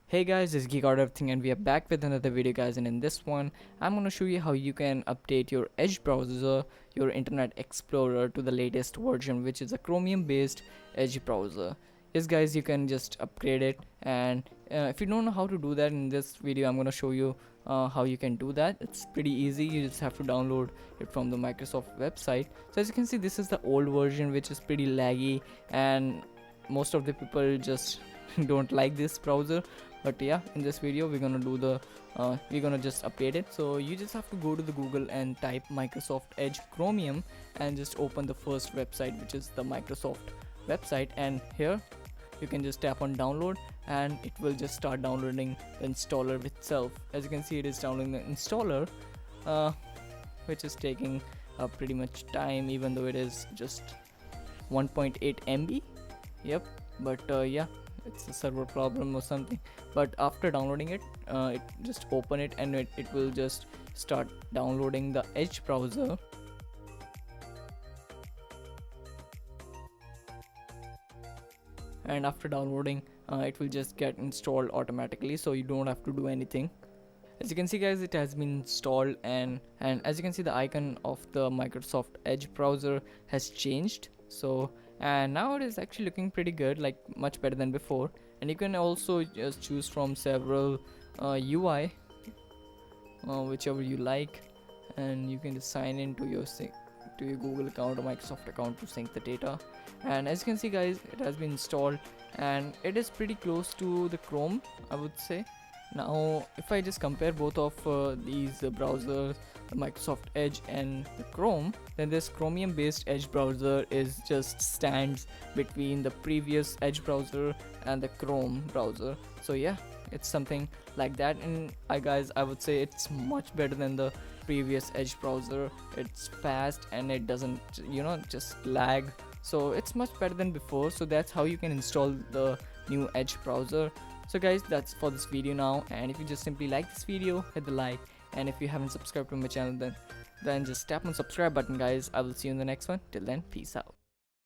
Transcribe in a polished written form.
Hey guys, this is Geek Out Everything and we are back with another video guys, and in this one I'm going to show you how you can update your Edge browser, your Internet Explorer to the latest version, which is a Chromium based Edge browser. Yes guys, you can just upgrade it, and if you don't know how to do that, in this video I'm going to show you how you can do that. It's pretty easy. You just have to download it from the Microsoft website. So as you can see, this is the old version, which is pretty laggy, and most of the people just don't like this browser. But yeah, in this video we're gonna do the we're gonna just update it. So you just have to go to the Google and type Microsoft Edge Chromium and just open the first website, which is the Microsoft website, and here you can just tap on download and it will just start downloading the installer itself. As you can see, it is downloading the installer, which is taking pretty much time, even though it is just 1.8 MB. Yep. But yeah, it's a server problem or something. But after downloading it, it just open it and it will just start downloading the Edge browser. And after downloading, it will just get installed automatically, so you don't have to do anything. As you can see guys, it has been installed, and as you can see, the icon of the Microsoft Edge browser has changed. So and now it is actually looking pretty good, like much better than before. And you can also just choose from several UI, whichever you like, and you can just sign in to your Google account or Microsoft account to sync the data. And as you can see guys, it has been installed and it is pretty close to the Chrome, I would say. Now if I just compare both of these browsers, the Microsoft Edge and the Chrome, then this Chromium based Edge browser is just stands between the previous Edge browser and the Chrome browser. So yeah, it's something like that. And I would say it's much better than the previous Edge browser. It's fast and it doesn't just lag, so it's much better than before. So that's how you can install the new Edge browser. So guys, that's for this video now, and if you just simply like this video, hit the like, and if you haven't subscribed to my channel, then just tap on subscribe button guys. I will see you in the next one. Till then, peace out.